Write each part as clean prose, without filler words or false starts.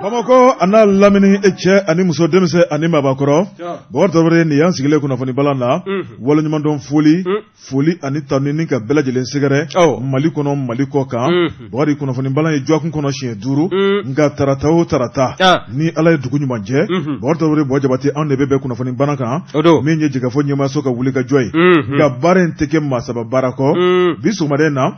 Bamako ana lamini eche ani muso demise ani mabakoro bortore ni yan sigile kuna foni balanda wala nyuma don foli ani tanini ka bela jelen sigare mali kono mali ko kan bori kuna foni balanda jokun kono shin duru nga tarata ni ala dugu nyuma je bortore bojabati an de bebe kuna foni banaka menye jiga fo nyuma soka wuli ka joy nga baren teke masaba barako bisu madena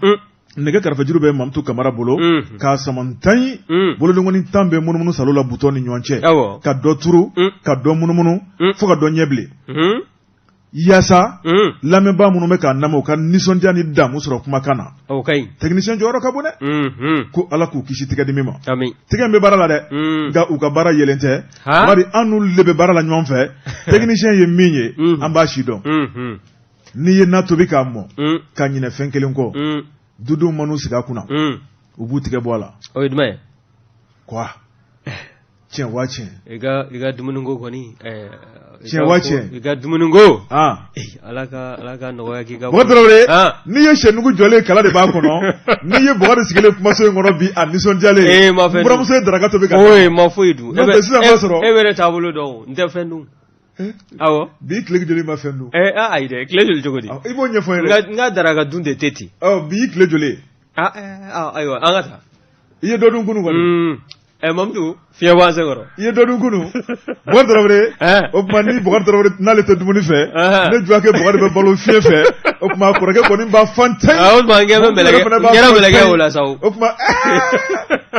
nege karafajuru be mamtu kamara bolo ka samantai bolo ngoni tambe munumunu salola butoni nyonche ka do turu ka do munumunu fo ka do nyebli yasa lameba munumbe ka namo ka nisondia ni damu soro kuma kana technicien joro ka bone ko ala ku kisi tiga dimima amin tiga be barala de ga u ka bara yelente bari anu lebe barala nyom fe technicien ye minye amba shido ni ye natobi ka mo ka nyine fenkelen ko dudu manu siga kuna ubu tige bola o duma kwa chen wache iga dumunungo koni chen wache iga dumunungo alaka no ya kiga bodrore ni ye shenugu jole kala de ba kono ni ye bogare sigele kuma so ngoro bi admission jale bura muso daraga to be ka ma foidu ebe tabulu do ndefendu awo bi kle joli ma fendu aide kle joli jogodi ibo nye foyere nga daraga dunde teti bi kle joli aywa angata iye dodun kunu wali mamdu fiya wase goro iye dodun kunu bordrawre opmani bordrawre nale to dumuni fe ne juake bordre be balo fiye fe opma ko reke ko nimba fante ma ngebe melege wala saw opma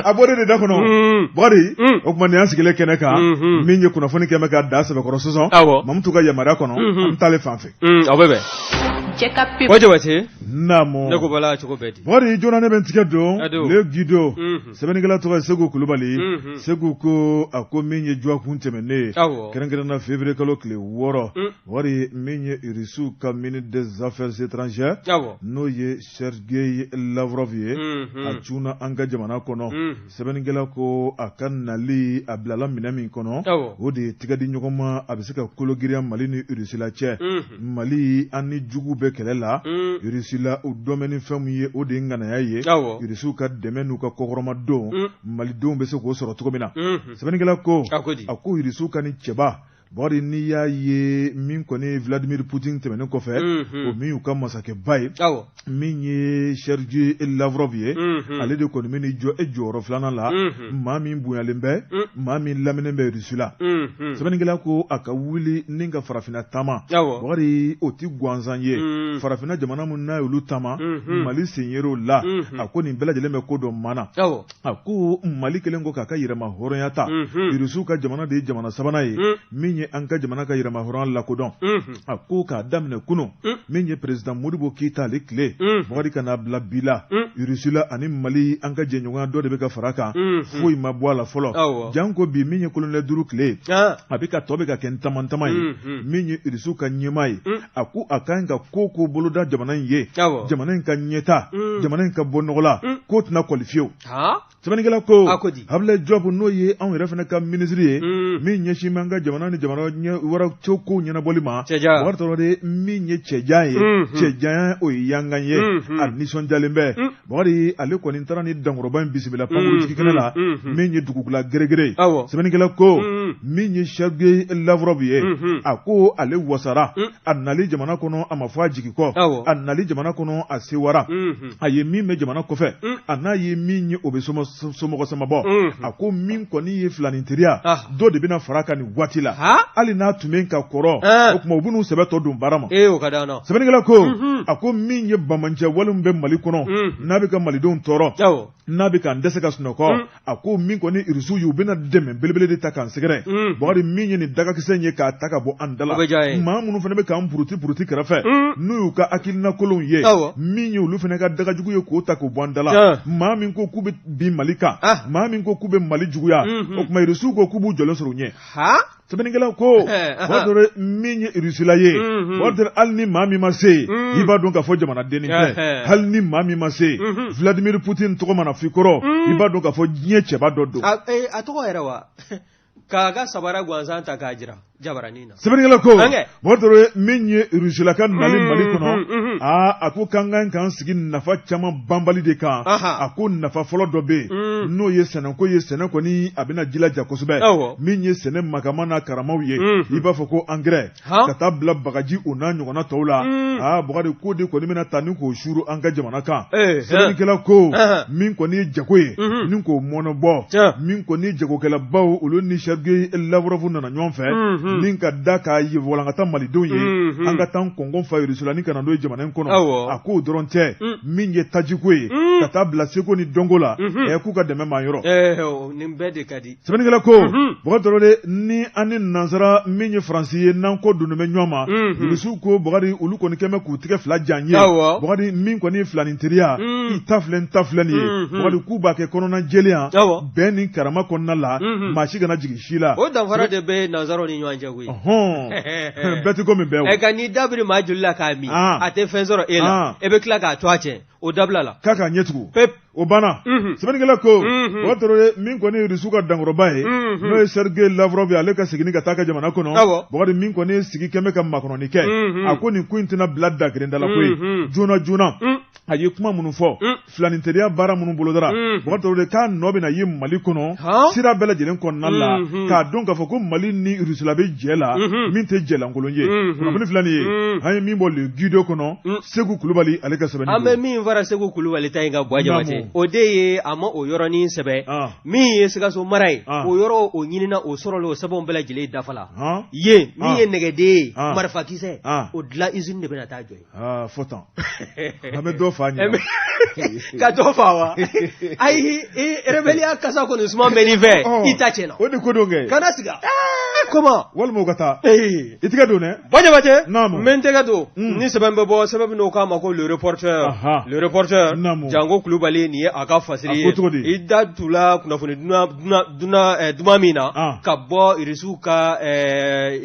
abore de dakono bori opma ne asigele keneka minye kuna foni kemeka dasa be koro soso mamtu ga yamara kono amtale fanfe obebe Oje wati namo ne ko bala choko beti bori jona ne bentike do le gido sebenigala to segu kulubali segu ko akominye jwa kuntemene kerengere na février kalo kle woro bori minye irisu ka ministre des affaires étrangères noye Sergei Lavrov achuna engagement kono sebenigala ko akanali ablala minami kono odi tigadi nyokoma abisika kologiria mali ni irisila che mali ani jugu kelela irisila u domeni femu ye o de ngana yaye irisu ka demenu ka kokoroma do mali do be se ko soro to komina sebenigala ko ako irisu ka ni cheba bori ni ya ye min koni Vladimir Putin temene ko fe o mi u ka masake bay min ye Sergei Lavrov ye ale de ko mi ni jo ejoro flana la ma min buyalembe ma min lamene be risula sebenigala ko aka wuli ninga farafina tama bori oti gwanzan ye farafina jamana mun na yulu tama mali senyero la akoni bela jeleme ko do mana ako mali kelengo kaka yirama horoyata irisu ka jamana de jamana sabana ye min anka jamana ka yirama horon la kodon ako ka damne kuno minye president Modibo Keita le clé bori kana bla bila irisula ani mali anka jenyonga do de be ka faraka foi mabwala folo janko bi minye kolonel duru clé abika tobe ka kentamantama minye irisu ka nyemai aku akanga koko boloda jamana ye jamana ka nyeta jamana ka bonola ko tna qualifio sebenigala ko hable job no ye an refena ka ministry ye minye shimanga jamana ni jamana wara choko nyana bolima warto de minye chejaye o yanga ye admission jalembe bori ale ko ni tarani dangoroba bisibila panguru jikinala minye dugugula geregere sebenigala ko minye Sergei Lavrov ye ako ale wasara annali jamana kono amafa jikiko annali jamana kono asiwara aye minme jamana kofe anaye minye obesomo somo samabo ako min koni ye flaninteria do de bina faraka ni watila ali na tumenka koro okuma obunu sebeto dum barama o kadana sebenigala ko ako min ye bamanje walum be mali kono nabika mali don toro nabika ndeseka sunoko ako min koni irisu yu bina deme belebele de takan segere bori min ye ni daga kisenye ka taka bo andala mamunu fene be kan puruti karafe nu ka akilina kolon ye min ye ulu fene ka daga jugu ye ko tako bo andala mamin ko kube bi malika mamin ko kube mali jugu ya okuma irisu ko kubu jolo soro nye sebenigala ko wadore minye irisila ye wadore alni mami mase iba don ka fo jamana deni halni mami mase Vladimir Putin to mana fikoro iba don ka fo nye cheba dodo atoko era wa kaga sabara gwanzanta kajira jabaranina sebenigala ko modoro minye rusulaka nali mali kono ako kan sigi nafa chama bambali de kan ako nafa folo dobe no ye senako ni abina jila jakosbe minye sene makamana karamaw ye iba foko engrais kata bla bagaji ona nyogona tawla bogade ko de ko ni mena tanu ko shuru anga jamana kan sebenigala ko min ko ni jakoye nin ko mono bo min ko ni jagokela baw ulu ni sharge lavrofu na nyonfe nin ka daka yi volangata malido ye anga tan kongon fa rusulani kana do jamana kono ako doronte min ye tajikoye kata bla seko ni dongola ku ka deme mayoro nin bede kadi sebenigala ko bogadorode ni ani nanzara min ye fransiye nan ko dunu me nyoma rusu ko bogadi ulu ko ni keme ku tige fla janye bogadi min ko ni flaninteria taflen ye bogadi ku ba ke kono na jelian beni karama konna la mashi gana jigi shila o danfara de be nanzaro ni nyanja gwe beti ko mi be e ka ni dabri majulla kami ate fenzoro ela ebe kla ka twache o dabla la kaka nyetugo pep o bana sebenigala ko wotoro min ko ni risuka dangoroba e no Sergei Lavrov ale ka sigini ka taka jamana kono bogadi min ko ni sigi keme ka makono ni ke akoni kuintina blood da grenda la ko juna ayi kuma munu fo flaninteria bara munu bolodara bogado de kan nobe na yim mali kono sira bela jelen kon nalla ka don ka fo ko mali ni rusula be jela min te jela ngolonje ko flani ye hay min bol guido kono segu kulubali ale ka sebeni ambe min vara segu kulubali tay nga boaje mate o de ama o yoro ni sebe mi yesiga so marai o yoro o nyinina o sorolo sabon bela jele dafala ye mi ye negede marfa kise o dla izin de bena ta joy fotan abe do fanya ka do fawa ai rebelia kasa ko nusman benive itachena o de kodonge kana siga comment wal mo gata itiga do ne boje bate mentega do ni sebembe bo sebeb no kama ko le reporter jango kulubali ni aka fasiri idda tula kuna funi duna mina kabbo irisuka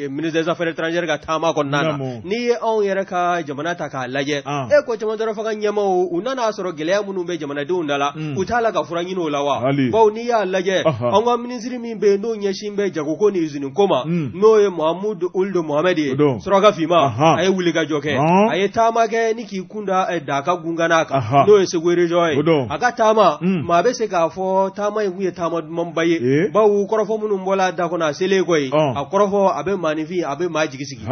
ministre des affaires étrangères ga tama ko nana ni on yere ka jamana ta ka laje ko jamana dara faga nyama unana soro gele munu be jamana de undala utala ga furanyi no lawa baw ni ya laje on ga ministre mi be no nyeshimbe jagoko ni izini koma no ye Mahmoud Uldo Mohamedi soro ga fima ay wuli ga joke ay tama ke niki kunda daka gungana ka no ye segwere joy aga tama ma be se ka fo tama nguye tama mambaye bawu korofo munu mbola da kona sele koy akorofo abe manifi abe majigisigi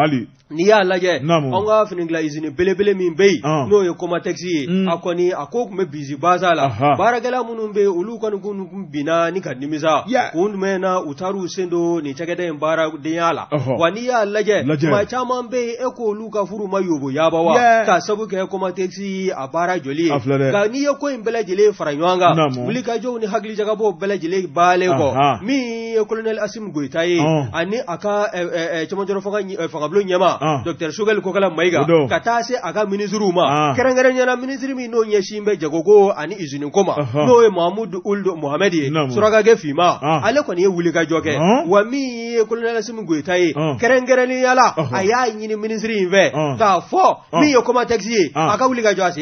ni ya laje onga finingla izini belebele min bey no ye koma taxi akoni akoku me busy bazala baragala munu be ulu kon kun bina ni kadimisa kun mena utaru sendo ni chagede mbara de yala wani ya laje ma chama be eko luka furu mayobo yabawa ka sabu ke koma taxi abara joli ga ni ye ko imbele jele faranywanga mulika jo ni hagli jaga bo bele jele bale ko mi colonel Asim Goitaye ani aka chama joro fanga blo nyama Dr. Sugal Kokala Maiga katase aka ministru ma kerengere nyana ministri mi no nyeshimbe jagogo ani izini koma no e Mahmoud Uldo Mohamedi suraga ge fima ale ko ni wulika joke wa mi colonel Asim Goitaye kerengere ni yala aya nyini ministri inve ka fo mi yo koma taxi aka wulika jo ase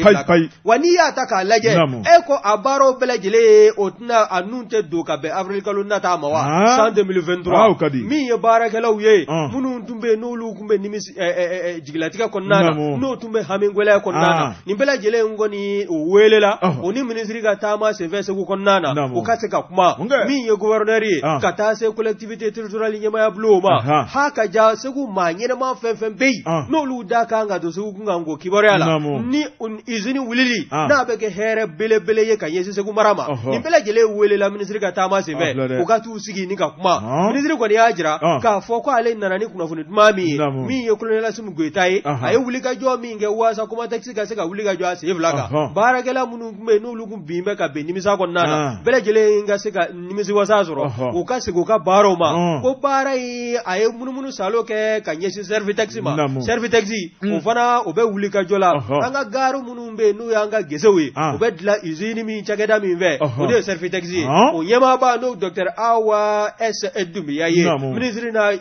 wani ya taka laje eko abaro bele jele otna anunte doka be avril kaluna ta mawa san 2023 mi ye barakala uye munu tumbe no lu kumbe nimisi jigilatika konnana no tumbe hamingwela konnana nimbela jele ngoni welela oni ministry ga tama service ku konnana ukateka kuma mi ye gouverneur kata se collectivité territoriale nyama ya bloma haka ja segu manyene ma fenfen be no lu daka nga do segu ngango kibarala ni izini wulili na bege here bele ye kanye segu marama nimbela jele welela ministry ga tama service ukatu sigi ni ka kuma ministry ko ni ajira ka foko ale nanani kuna funu mami mi ye colonel Asim Goitaye ay wulika jo mi nge wasa kuma taxi ga sega wulika jo ase vlaga baragela munu me no lugu bimbe ka be nimisa ko nana bele jele nga sega nimisi wasa zoro ukase go ka baro ma ko barai ay munu salo ke kanye si service taxi ma service taxi ufana obe wulika jola anga garu munu be no yanga gesewe obe dla izini mi chageda mi ve ode service taxi onyema ba no Dr. Awa S Edumi yaye ministry na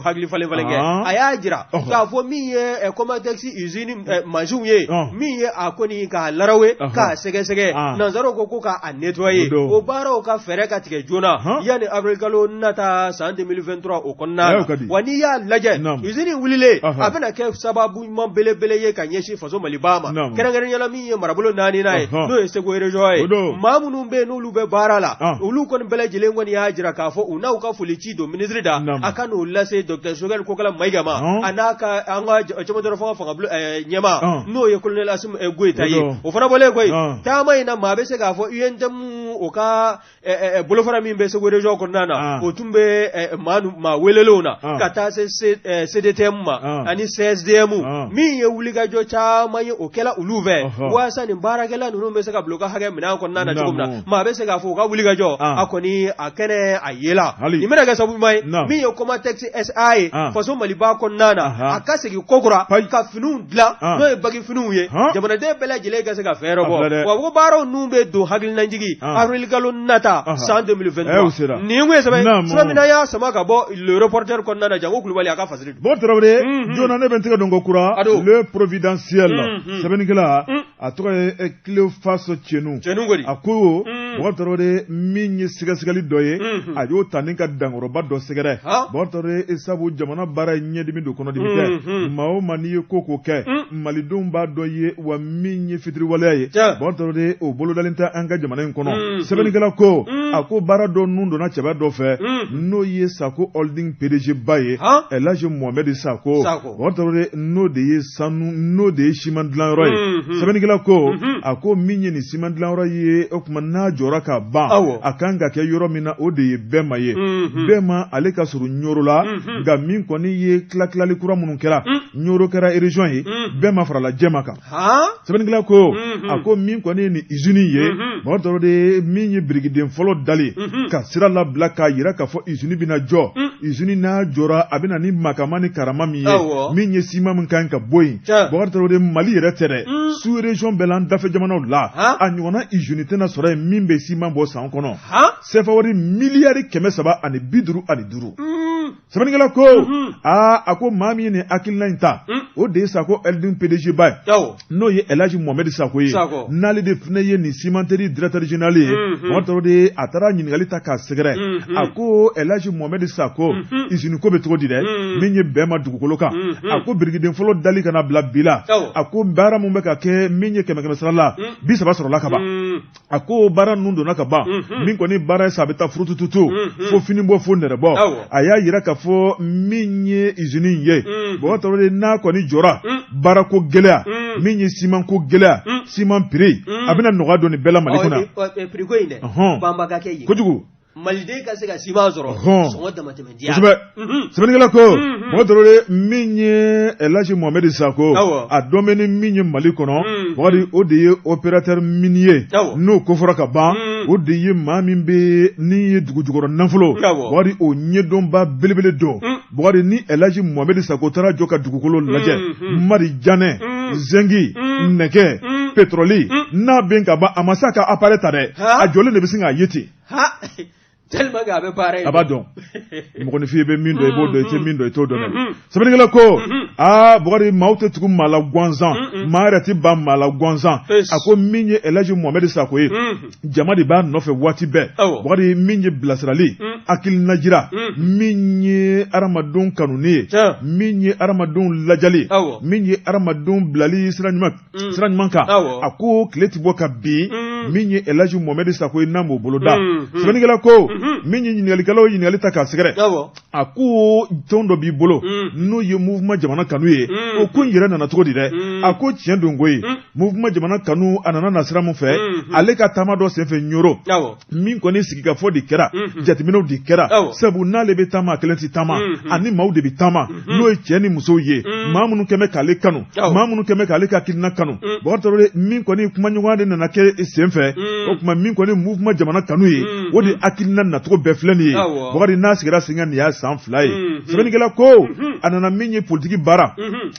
hagli fale nge ayajira ka fo mi ye koma taxi izini majunye mi ye akoni ka larawe ka sege nanzaro ko ka anetwaye o baro ka fere ka tike jona yani abrikalo nata san 2023 2023 o kɔnɔna wa n'i y'a lajɛ usine wulilen a bɛna kɛ sababu ɲuman belebele ye ka ɲɛsin faso Maliba ma kɛrɛnkɛrɛnyala min ye marabolo 4 nan ye n'o ye Segu région ye maa minnu bɛ yen n'olu bɛ baara la olu kɔni bɛɛ lajɛlen kɔni y'a jira k'a fɔ u n'aw ka foli ci don ministre da a ka n'o lase Dr Sogɛl Kokala Mayiga ma a n'a ka an ka cɛmancɛ fanga ɲɛma n'o ye colonel Assimi Goïta ye o fana bɔlen koyi taama in na maa bɛ se k'a fɔ UNTM o ka bolofara min bɛ Segu région kɔnɔna na o tun bɛ maa welelenw na ka taa se CDTM ma ani CSDM min ye wulikajɔ caman ye o kɛla olu fɛ waasa nin baarakɛla ninnu bɛ se ka bila u ka hakɛ minɛn kɔnɔna na cogo min na maa bɛ se k'a fɔ u ka wulikajɔ a kɔni a kɛnɛ a yela nin bɛna kɛ sababu ɲuman ye min ye Comatex SA ye faso Maliba kɔnɔna na a ka segin kokura ka finiw dilan n'o ye bagi finiw ye jamanaden bɛɛ lajɛlen ka se ka fɛɛrɛ bɔ wa ko baaraw ninnu bɛ don hakilinajigi avril kalo nata san 2023 nin kun ye sɛbɛn min y'a sama ka bɔ le reporter kɔnɔna na Jango Kulubali a ka fasiri bon Tarawele jona ne bɛ n tɛgɛ don ko kura le providentiel sɛbɛnnikɛla a tɔgɔ ye Cléophas Tchenou a ko bon Tarawele min ye sɛgɛsɛgɛli dɔ ye a y'o ta ni ka dankɔrɔba dɔ sɛgɛrɛ bon Tarawele sabu jamana baara ye ɲɛdimi don kɔnɔdimi tɛ maa o maa n'i ye ko k'o kɛ malidenw b'a dɔ ye wa min ye fitiriwaleya ye bon Tarawele o bolodalen tɛ an ka jamana in kɔnɔ sɛbɛnnikɛla ko a ko baara dɔ nun donna cɛba dɔ fɛ n'o ye Sako Holding PDG ba ye El Hadji Mohamed Sako bon Tarawele n'o de ye sanu n'o de ye siman dilanyɔrɔ ye sɛbɛnnikɛla ko a ko min ye nin siman dilanyɔrɔ ye o tuma n'a jɔra ka ban a kan ka kɛ yɔrɔ min na o de ye Bɛɛma ye Bɛɛma ale ka surun Ɲoro la nka min kɔni ye tilatilali kura minnu kɛra Ɲoro kɛra région ye Bɛɛma farala Jɛma kan sɛbɛnnikɛla ko a ko min kɔni ye nin usine ye bon Tarawele min ye birikiden fɔlɔ dali ka sira labila k'a yira k'a fɔ usine bɛna jɔ usine n'a jɔra a bɛna ni makama ni karama min ye min ye siman min kan ka bɔ yen bon Tarawele Mali yɛrɛ tɛ dɛ sous région bɛɛ la an dafɛ jamanaw la a ɲɔgɔnna usine tɛna sɔrɔ yen min bɛ siman bɔ san kɔnɔ CFA wari miliyari 355 sɛbɛnnikɛla ko a ko maa min ye nin hakilina in ta o de ye Sako Holding PDG ba ye n'o ye El Hadji Mohamed Sako ye n'ale de fana ye nin cimenterie directeur général ye bon Tarawele a taara ɲininkali ta k'a sɛgɛrɛ a ko El Hadji Mohamed Sako usine ko bɛ cogo di dɛ min ye Bɛɛma dugukolo kan a ko birikiden fɔlɔ dali kana bila bi la a ko baara mun bɛ ka kɛ min ye 100 sara la 30 sɔrɔla ka ban a ko baara ninnu donna ka ban min kɔni baara ye sa a bɛ taa furutututu fo fini bɔ fo nɛrɛ bɔ a y'a yira k'a fɔ min ye usine in ye bon Tarawele n'a kɔni jɔra baara ko gɛlɛya min ye siman ko gɛlɛya siman prix a bɛna nɔgɔya don nin bɛɛ la Mali kɔnɔ prix ko in dɛ banba ka kɛ yen kojugu maliden ka se ka siman sɔrɔ sɔngɔ damatɛmɛ diya kosɛbɛ sɛbɛnnikɛla ko bon Tarawele min ye El Hadji Mohamed Sako a dɔn bɛ ni min ye Mali kɔnɔ wari o de ye opérateur minier n'o kofɔra ka ban o de ye maa min bɛ ni ye dugu jukɔrɔ nafolo wari o ɲɛdɔnba belebele dɔn wari ni El Hadji Mohamed Sako taara jɔ ka dugukolo lajɛ Marijanɛ Zengi nɛgɛ pétrole n'a bɛn ka ban a ma se a ka appareil ta dɛ a jɔlen de bɛ sin k'a ye ten tellement que a bɛ baara ye a b'a dɔn mɔgɔninfin bɛ min dɔn i b'o dɔn i tɛ min dɔn i t'o dɔn dɛ sɛbɛnnikɛla ko Bukari maaw tɛ tugu maa la gansan maa yɛrɛ tɛ ban maa la gansan a ko min ye El Hadji Mohamed Sako ye jama de b'a nɔfɛ waati bɛɛ Bukari min ye bilasirali hakilinajira min ye adamadenw kanuni ye min ye adamadenw lajali min ye adamadenw bilali sira ɲuman kan a ko tile tɛ bɔ ka bin min ye El Hadji Mohamed Sako ye n'a m'o bolo da sɛbɛnnikɛla ko min ye ɲininkalikɛlaw ye ɲininkali ta k'a sɛgɛrɛ a ko tɔn dɔ b'i bolo n'o ye mouvement jamana kanu ye o ko in yɛrɛ nana cogo di dɛ a ko tiɲɛ don koyi mouvement jamana kanu a nana na sira min fɛ ale ka taama dɔ senfɛ Ɲoro min kɔni sigikafɔ de kɛra jateminɛw de kɛra sabu n'ale bɛ taama a kelen tɛ taama ani maaw de bɛ taama n'o ye cɛ ni musow ye maa minnu kɛn bɛ k'ale kanu maa minnu kɛn bɛ k'ale ka hakilina kanu Bukari Tarawele min kɔni kumaɲɔgɔnya de nana kɛ senfɛ o tuma min kɔni mouvement jamana kanu ye o de hakilina nacogo bɛɛ filɛ nin ye Bukari n'a sigira sen kan nin y'a san 2 ye sɛbɛnnikɛla ko a nana min ye politiki baara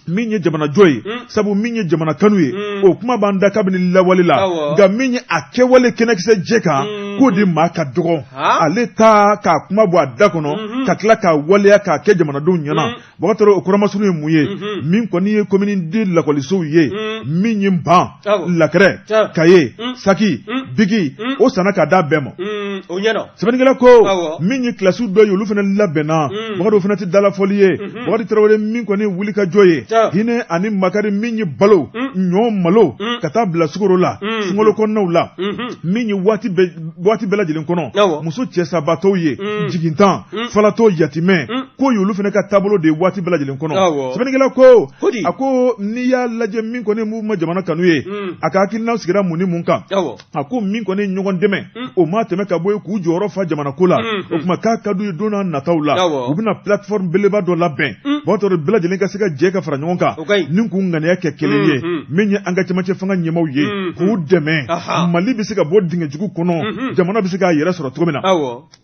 min ye jamana jɔ ye sabu min ye jamana kanu ye o kuma b'an da kabini lawale la nka min ye a kɛwale kɛnɛkisɛ jɛ kan ko de maa ka dɔgɔ ale ta k'a kuma bɔ a da kɔnɔ ka tila k'a waleya k'a kɛ jamanadenw ɲɛna Bɔkatɔrɔ o kɔrɔmasuru ye mun ye min kɔni ye commune de lakɔlisow ye min ye ban Lakɛrɛ Kaye Saki Bigi o sanna k'a d'a bɛɛ ma sɛbɛnnikɛla ko min ye kilasiw dɔ ye olu fana labɛnna Bɔkatɔrɔ fana tɛ dalafɔli ye Bɔkari Tarawele min kɔni ye wulikajɔ ye hinɛ ani makari min ye balo ɲɔ malo ka taa bila sukoro la sunkalo kɔnɔnaw la min ye waati bɛɛ lajɛlen kɔnɔ muso cɛsabatɔw ye jigintan falatɔ yatimɛ ko ye olu fana ka taabolo de ye waati bɛɛ lajɛlen kɔnɔ sɛbɛnnikɛla ko a ko n'i y'a lajɛ min kɔni m'u ma jamana kanu ye a ka hakilinaw sigira mun ni mun kan a ko min kɔni ye ɲɔgɔn dɛmɛ o ma tɛmɛ ka bɔ ye k'u jɔyɔrɔ fa jamana ko la o tuma k'a ka d'u ye don n'a nataw la u bɛna plateforme belebeleba dɔ labɛn Bɔkatɔrɔ bɛɛ lajɛlen ka se ka jɛ ka fara ɲɔgɔn kan ni k'u ŋaniya kɛ kelen ye min ye an ka cɛmancɛ fanga ɲɛmaw ye k'u dɛmɛ Mali bɛ se ka bɔ dingɛjugu kɔnɔ jamana bɛ se k'a yɛrɛ sɔrɔ cogo min na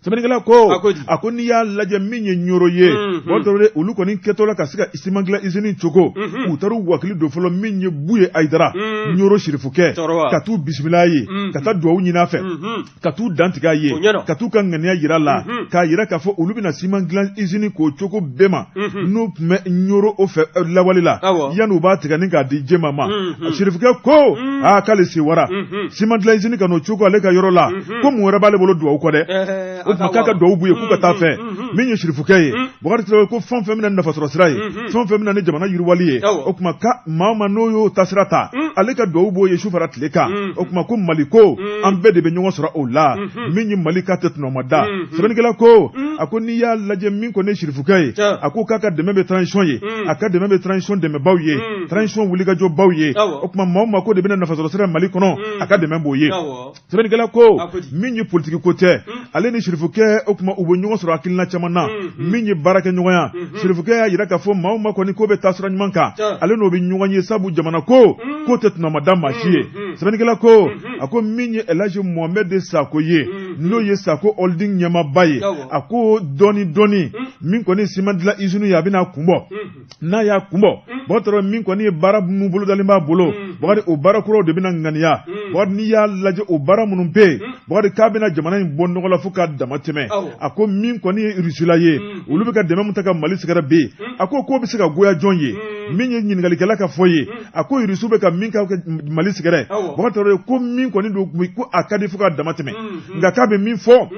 sɛbɛnnikɛla ko a ko n'i y'a lajɛ min ye ɲoro ye Bɔkatɔrɔ olu kɔni kɛtɔ la ka se ka ciment dilan usine cogo u taara u wakili don fɔlɔ min ye Buye Ayidara ɲoro sirifukɛ ka t'u bisimila ye ka taa duwawu ɲini a fɛ ka t'u dantigɛ a ye ka t'u ka ŋaniya yira la k'a yira k'a fɔ olu bɛna ciment dilan usine k'o cogo bɛɛ ma n'u tun bɛ ɲoro o fɛ lawale la yanni u b'a tigɛ ni k'a di jɛma ma sirifukɛ ko k'ale se wara ciment dilan usine ka n'o cogo ale ka yɔrɔ la ko mun wɛrɛ b'ale bolo duwawu kɔ dɛ o tuma k'a ka duwawu b'u ye k'u ka taa fɛ min ye sirifukɛ ye Bɔkari Tarawele ko fɛn o fɛn bɛna nafasɔrɔ sira ye fɛn o fɛn bɛna ni jamana yiriwali ye o tuma maa ma n'o y'o tasira ta ale ka duwawu b'o ye su fara tile kan o tuma ko Mali ko an bɛɛ de bɛ ɲɔgɔn sɔrɔ o la min ye Mali ka tɛ tunɔgɔma da sɛbɛnnikɛla ko a ko n'i y'a lajɛ min kɔni ye sirifukɛ ye a ko k'a ka dɛmɛ bɛ transition ye a ka dɛmɛ bɛ transition dɛmɛbaw ye transition wulikajɔbaw ye o tuma maa o maa ko de bɛna nafasɔrɔ sira Mali kɔnɔ a ka dɛmɛ b'o ye sɛbɛnnikɛla ko min ye politiki ko tɛ ale ni sirifukɛ o tuma u bɛ ɲɔgɔn sɔrɔ hakilina caman na min ye baarakɛ ɲɔgɔnya sirifukɛ y'a yira k'a fɔ maa o maa kɔni ko bɛ taa sira ɲuman kan ale n'o bɛ ɲɔgɔn ye sabu jamana ko tɛ tunɔgɔma da maa si ye sɛbɛnnikɛla ko a ko min ye Elhaji Mohamed Sako ye n'o ye Sako holding ɲɛmaaba ye a ko dɔɔni min kɔni ciment dilan usine ye a bɛna kunbɔ n'a y'a kunbɔ Bɔkatɔrɔ min kɔni ye baara minnu bolodalen b'a bolo Bɔkari o baara kuraw de bɛna ŋaniya Bɔkari n'i y'a lajɛ o baara minnu bɛ yen Bɔkari k'a bɛna jamana in bɔ nɔgɔ la fo k'a dama tɛmɛ a ko min kɔni ye Rusila ye olu bɛ ka dɛmɛ min ta ka Mali sɛgɛrɛ bi a ko bɛ se ka goya jɔn ye min ye ɲininkalikɛla ka fɔ ye a ko Rusu bɛ ka min ka Mali sɛgɛrɛ Bɔkatɔrɔ ko min kɔni don ko a ka di fo k'a dama tɛmɛ nka k'a bɛ min fɔ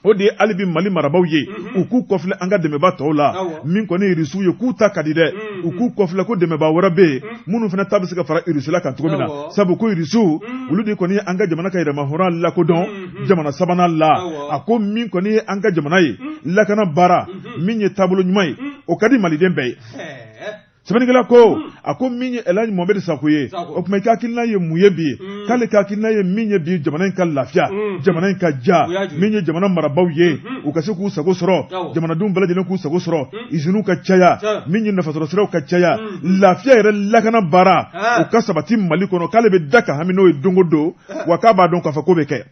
o de ye hali bi Mali marabaaw ye u k'u kɔfilɛ an ka dɛmɛba tɔw la min kɔni ye Rusu ye k'u ta ka di dɛ u k'u kɔfilɛ ko dɛmɛba wɛrɛ bɛ yen minnu fana ta bɛ se ka fara Rusula kan cogo min na sabu ko Rusu olu de kɔni ye an ka jamana ka yɛrɛma hɔrɔn lakodɔn jamana sabanan la a ko min kɔni ye an ka jamana ye lakana baara min ye taabolo ɲuman ye o ka di maliden bɛɛ ye sɛbɛnnikɛla ko a ko min ye Elhaji Mohamed Sako ye o tuma i ka hakilina ye mun ye bi k'ale ka hakilina ye min ye bi jamana in ka lafiya jamana in ka ja min ye jamana marabaaw ye u ka se k'u sago sɔrɔ jamanadenw bɛɛ lajɛlen k'u sago sɔrɔ usines ka caya min ye nafasɔrɔ siraw ka caya lafiya yɛrɛ lakana baara u ka sabati Mali kɔnɔ k'ale bɛ da ka hami n'o ye don o don wa k'a b'a dɔn k'a fɔ ko bɛ kɛ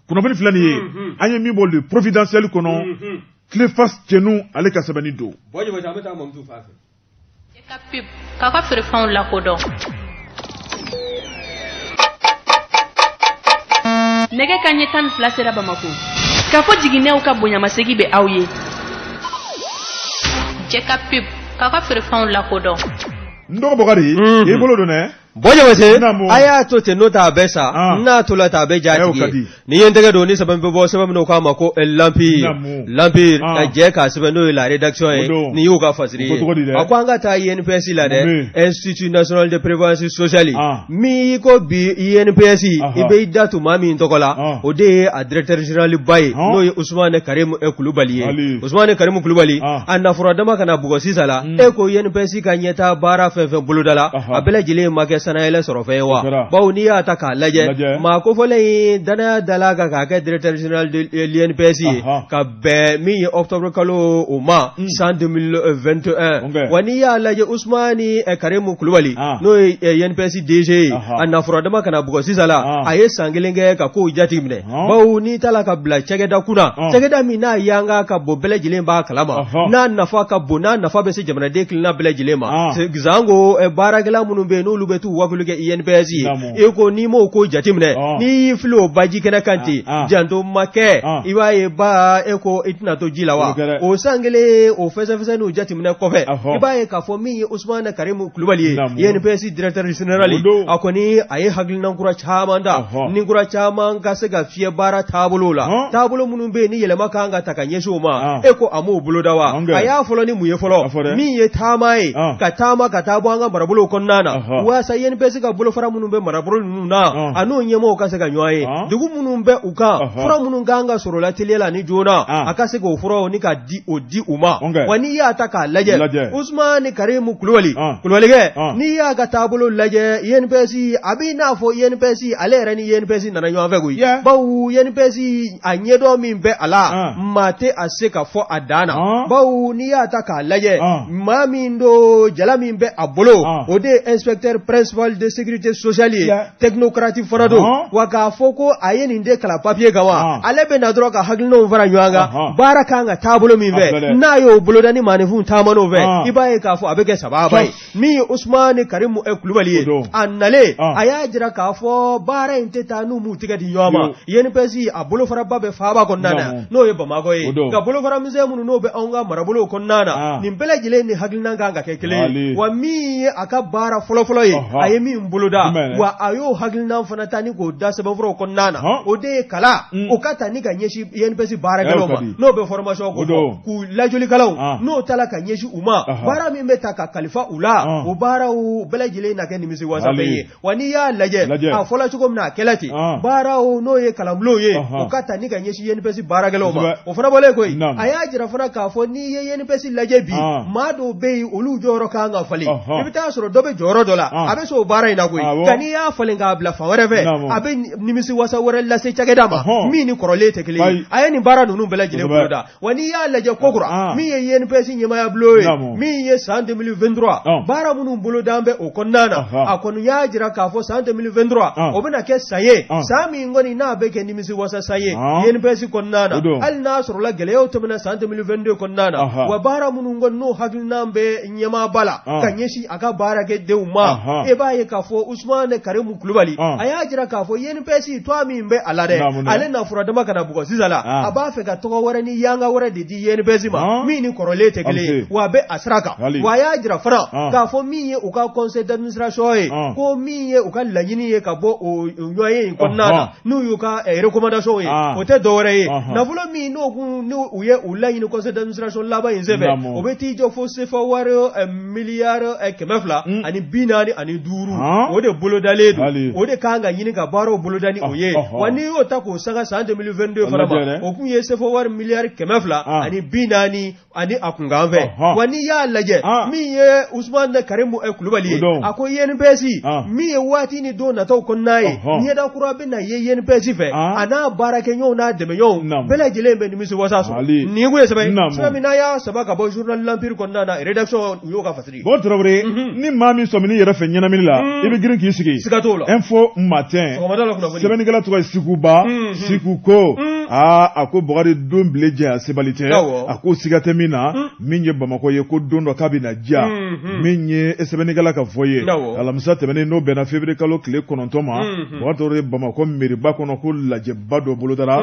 kunnafoni filɛ nin ye an ye min bɔ le providentiel kɔnɔ Cleophas Cenu ale ka sɛbɛnni don k'a ka feerefɛnw lakodɔn nɛgɛ kanɲɛ 12 sera Bamako k'a fɔ jiginɛw ka bonyamasegi bɛ aw ye jɛ ka pib k'a ka feerefɛnw lakodɔn n dɔgɔ Bɔkari i bolo don dɛ Bɔjamase a y'a to ten n'o t'a bɛɛ sa n'a tola t'a bɛɛ jatigi ye ni ye n tɛgɛ don ni sɛbɛn bɛ bɔ sɛbɛn minnu k'a ma ko Lampire ka jɛ k'a sɛbɛn n'o ye la rédaction ye ni y'u ka fasiri ye a ko an ka taa INPS la dɛ Institut National de Prévoyance Sociale min ko bi INPS i bɛ i da tu maa min tɔgɔ la o de ye a directeur général ba ye n'o ye Ousmane Karim Kulubali ye Ousmane Karim Kulubali a nafura dama kana bugɔ sisan la e ko INPS ka ɲɛtaa baara fɛn fɛn boloda la a bɛɛ lajɛlen ma kɛ sanayɛlɛ sɔrɔ fɛn ye wa bawo n'i y'a ta k'a lajɛ maa kofɔlen ye danaya dala kan k'a kɛ directeur général de l'INPS ye ka bɛn min ye octobre kalo o ma san 2021 wa n'i y'a lajɛ Ousmane Karim Kulubali n'o ye INPS DG ye a nafura dama kana bugɔ sisan la a ye san kelen kɛ ka kow jati minɛ bawo n'i tala ka bila cɛkɛda kunna cɛkɛda min n'a yanga ka bon bɛɛ lajɛlen b'a kalama n'a nafa ka bon n'a nafa bɛ se jamanaden kelenna bɛɛ lajɛlen ma zango baarakɛla minnu bɛ yen n'olu bɛ t'u wakulu kɛ INPS ye e ko n'i m'o ko jateminɛ n'i y'i fili o baji kɛnɛ kan ten janto ma kɛ i b'a ye ba e ko i tɛna to ji la wa o san kelen o fɛsɛfɛsɛniw jateminɛ kɔfɛ i b'a ye k'a fɔ min ye Usmane Karimu Kulubali ye INPS directeur général a kɔni a ye hakilina kura caman da ni kura caman ka se ka fiyɛ baara taabolo la taabolo minnu bɛ yen ni yɛlɛma kan ka ta ka ɲɛsin o ma e ko a m'o boloda wa a y'a fɔlɔ ni mun ye fɔlɔ min ye taama ye ka taama ka taa bɔ an ka marabolo kɔnɔna na waasa INPS ka bolofara minnu bɛ marabolo ninnu na a n'o ɲɛmɔgɔw ka se ka ɲɔgɔn ye dugu minnu bɛ u kan fura minnu kan ka sɔrɔ la teliya la ni joona a ka se k'o furaw ni ka di u ma wa n'i y'a ta k'a lajɛ Usmane Karimu Kulubalikɛ n'i y'a ka taabolo lajɛ INPS a b'i n'a fɔ INPS ale yɛrɛ ni INPS nana ɲɔgɔn fɛ koyi bawo INPS a ɲɛdɔn min bɛ a la maa tɛ a se ka fɔ a dan na bawo n'i y'a ta k'a lajɛ maa min do jala min bɛ a bolo o de ye inspecteur principal de sécurité sociale ye technocrate fana don wa k'a fɔ ko a ye nin de kalan papier kan wa ale bɛ na dɔrɔn ka hakilinaw fara ɲɔgɔn kan baara kan ka taabolo min fɛ n'a y'o boloda ni maanifin taaman'o fɛ i b'a ye k'a fɔ a bɛ kɛ sababa ye min ye Usmane Karimu Kulubali ye a nalen a y'a jira k'a fɔ baara in tɛ taa n'u m'u tigɛ di ɲɔgɔn ma INPS a bolofaraba bɛ faaba kɔnɔna na n'o ye Bamakɔ ye nka bolofara misɛn minnu n'o bɛ anw ka marabolo kɔnɔna na nin bɛɛ lajɛlen ni hakilina kan ka kɛ kelen ye wa min ye a ka baara fɔlɔfɔlɔ ye a ye min boloda wa a y'o hakilina fana ta ni k'o da sɛbɛnfuraw kɔnɔna na o de ye kala o ka ta ni ka ɲɛsin INPS baarakɛlaw ma n'o bɛ formation ko fɔ k'u lajolikalaw n'o tala ka ɲɛsin u ma baara min bɛ ta ka kalifa u la o baaraw bɛɛ lajɛlen na kɛ nimisi wasa bɛ ye wa n'i y'a lajɛ a fɔla cogo min na a kɛlɛ ten baaraw n'o ye kalanbulon ye o ka ta ni ka ɲɛsin INPS baarakɛlaw ma o fana bɔlen koyi a y'a jira fana k'a fɔ n'i ye INPS lajɛ bi maa dɔw bɛ yen olu jɔyɔrɔ kan ka falen i bɛ taa sɔrɔ dɔ bɛ jɔyɔrɔ dɔ la a bɛ sɔn o baara in na koyi nka n'i y'a falen k'a bila fan wɛrɛ fɛ a bɛ nimisi wasa wɛrɛ lase cakɛda ma min ni kɔrɔlen tɛ kelen ye a ye nin baara ninnu bɛɛ lajɛlen boloda wa n'i y'a lajɛ kokura min ye INPS ɲɛmaaya bulon ye min ye san 2023 baara minnu boloda bɛ o kɔnɔna na a kɔni y'a jira k'a fɔ san 2023 o bɛna kɛ san ye san min kɔni n'a bɛ kɛ nimisi wasa san ye INPS kɔnɔna na hali n'a sɔrɔla gɛlɛyaw tɛmɛna san 2022 kɔnɔna na wa baara minnu kɔni n'o hakilina bɛ ɲɛmaaba la ka ɲɛsin a ka baarakɛdenw ma e b'a ye k'a fɔ Usmane Karimu Kulubali a y'a jira k'a fɔ INPS tɔ min bɛ a la dɛ ale na fura dama kana bugɔ sisan la a b'a fɛ ka tɔgɔ wɛrɛ ni yanga wɛrɛ de di INPS ma min ni kɔrɔlen tɛ kelen ye wa a bɛ a sira kan wa a y'a jira fana k'a fɔ min ye u ka conseil d'administration ye ko min ye u ka laɲini ye ka bɔ o ɲɔgɔnye in kɔnɔna na n'u y'u ka recommandation ye o tɛ dɔwɛrɛ ye nafolo min n'u ye u laɲini conseil d'administration laban in senfɛ o bɛ t'i jɔ fo CFA wari miliyari 200 ani 45 o de bolodalen don o de kan ka ɲini ka baaraw boloda ni o ye wa n'i y'o ta k'o sanga san 2022 fana ma o kun ye CFA wari miliyari 200 ani 40 ani a kunkan fɛ wa n'i y'a lajɛ min ye Usmane Karimu Kulubali ye a ko INPS min ye waati ni don nataw kɔnɔna ye ɲɛda kura bɛ na ye INPS fɛ a n'a baarakɛɲɔgɔnw n'a dɛmɛɲɔgɔnw bɛɛ lajɛlen bɛ nimisi wasa sɔrɔ nin ko ye sɛbɛn min n'a y'a saba ka bɔ journal L'Empire kɔnɔna na rédaction u y'o ka fasiri bon Traoré ni maa min sɔmini yɛrɛ fɛ ɲɛnamini la i bɛ girin k'i sigi siga t'o la info matin sɛbɛnnikɛla tɔgɔ ye Sikuba Siku ko a ko Bakari don bile jɛ a sebali tɛ a ko siga tɛ min na min ye Bamakɔ ye ko don dɔ k'a bɛ na diya min ye sɛbɛnnikɛla ka fɔ ye alamisa tɛmɛnen n'o bɛnna février kalo tile 9 ma Bakari Traoré Bamakɔ mairie-ba kɔnɔ ko lajɛba dɔ bolodara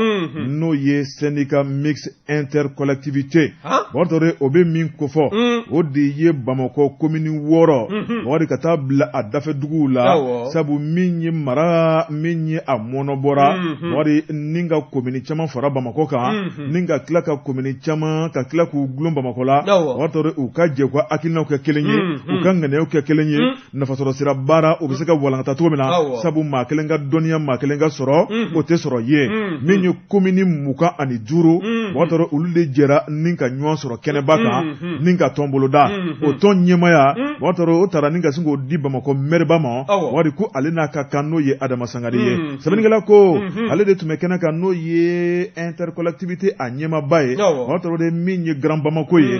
n'o ye syndicat mixte intercollectivité Bakari Traoré o bɛ min kofɔ o de ye Bamakɔ commune 6 Bakari ka taa bila a dafɛduguw la sabu min ye mara min ye a mɔnɔbɔra Bakari ni ka commune caman fara Bamakɔ kan ni ka tila ka commune caman ka tila k'u gulon Bamakɔ la Bakari Traoré u ka jɛ ka hakilinaw kɛ kelen ye u ka ŋaniyaw kɛ kelen ye nafasɔrɔ sira baara u bɛ se ka walankata cogo min na sabu maa kelen ka dɔnniya maa kelen ka sɔrɔ o tɛ sɔrɔ ye min ye commune 25 Bakari Traoré olu de jɛra ni ka ɲɔgɔn sɔrɔ kɛnɛba kan ni ka tɔn boloda o tɔn ɲɛmaya Bakari Traoré o taara ni ka sin k'o di Bamakɔ maire-ba ma Bakari ko ale n'a ka kan n'o ye Adama Sangare ye sɛbɛnnikɛla ko ale de tun bɛ kɛnɛ kan n'o ye ye intercollectivité a ɲɛmaba ye o tɔrɔ de min ye Grand Bamako ye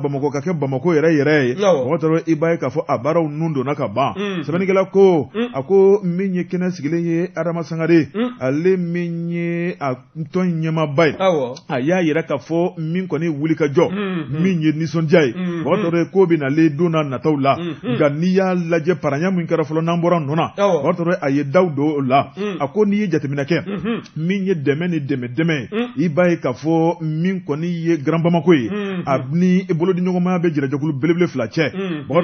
Bamako ka kɛ Bamako yɛrɛ ye o tɔrɔ i b'a ye k'a fɔ a baaraw nun donna ka ban sɛbɛnnikɛla ko a ko min ye kɛnɛ sigilen ye Adama Sangare ale min ye a tɔn ɲɛmaba ye a y'a yɛrɛ k'a fɔ min kɔni wuli ka jɔ min ye nisɔndiya ye o tɔrɔ ye ko bɛ nalen don n'a nataw la nka n'i y'a lajɛ paranya min kɛra fɔlɔ n'an bɔra nɔ na o tɔrɔ a ye daw don o la a ko n'i ye jateminɛ kɛ min ye dɛmɛ ni dɛmɛ i b'a ye k'a fɔ min kɔni ye Grand Bamako ye a ni bolodiɲɔgɔnmaya bɛ jɛrɛjɛkulu belebele fila cɛ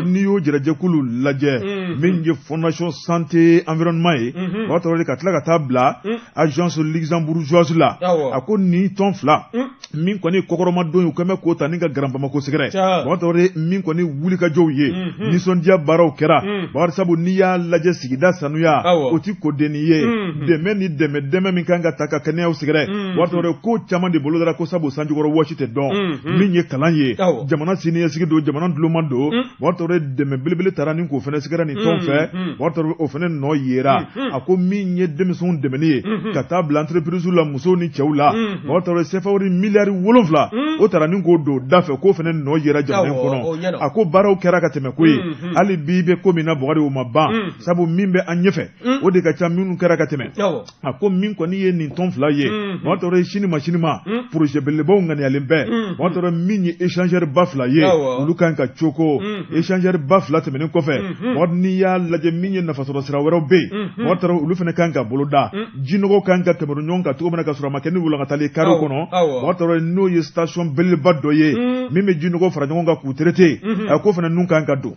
n'i y'o jɛrɛjɛkulu lajɛ min ye Fondation Santé Environnement ye o tɔrɔ ka tila ka taa bila agence luxembourgeoise la a ko nin tɔn fila min kɔni kɔkɔrɔmadon ye u kɛmɛ k'o ta ni ka Grand Bamako sɛgɛrɛ o tɔrɔ min kɔni wulikajɔw ye nisɔndiya baaraw kɛra bari sabu n'i y'a lajɛ sigida sanuya o ti ko denni ye dɛmɛ ni dɛmɛ min kan ka ta ka kɛnɛyaw sɛgɛrɛ o tɔrɔ ko caman de bolo dara ko sabu sanjikɔrɔ wɔsi tɛ dɔn min ye kalan ye jamana siniɲɛsigi don jamana dulonman don o tɔrɔ dɛmɛ belebele taara ni k'o fɛnɛ sɛgɛrɛ nin tɔn fɛ o tɔrɔ o fɛnɛ nɔ yera a ko min ye denmisɛnw dɛmɛni ye ka taa bila entreprise la musow ni cɛw la o tɔrɔ CFA miliyari 7 o taara ni k'o don da fɛ k'o fɛnɛ nɔ yera jamana in kɔnɔ a ko baaraw kɛra ka tɛmɛ ko ye hali bi bɛ ko min na Bugari o ma ban sabu min bɛ an ɲɛfɛ o de ka ca minnu kɛra ka tɛmɛ a ko min kɔni ye nin tɔn fila ye o tɔrɔ sini ma projet belebebaw ŋaniyalen bɛɛ o tɔrɔ min ye échangeur ba fila ye olu kan ka coko échangeur ba fila tɛmɛnen kɔfɛ o n'i y'a lajɛ min ye nafasɔrɔ sira wɛrɛw bɛ yen o tɔrɔ olu fana kan ka boloda jinɔgɔw kan ka tɛmɛ ɲɔgɔn kan cogo min na ka sɔrɔ a ma kɛ ni wulankatali kariw kɔnɔ o tɔrɔ n'o ye station belebeleba dɔ ye min bɛ jinɔgɔw fara ɲɔgɔn kan k'u traiter a ko fana nun kan ka don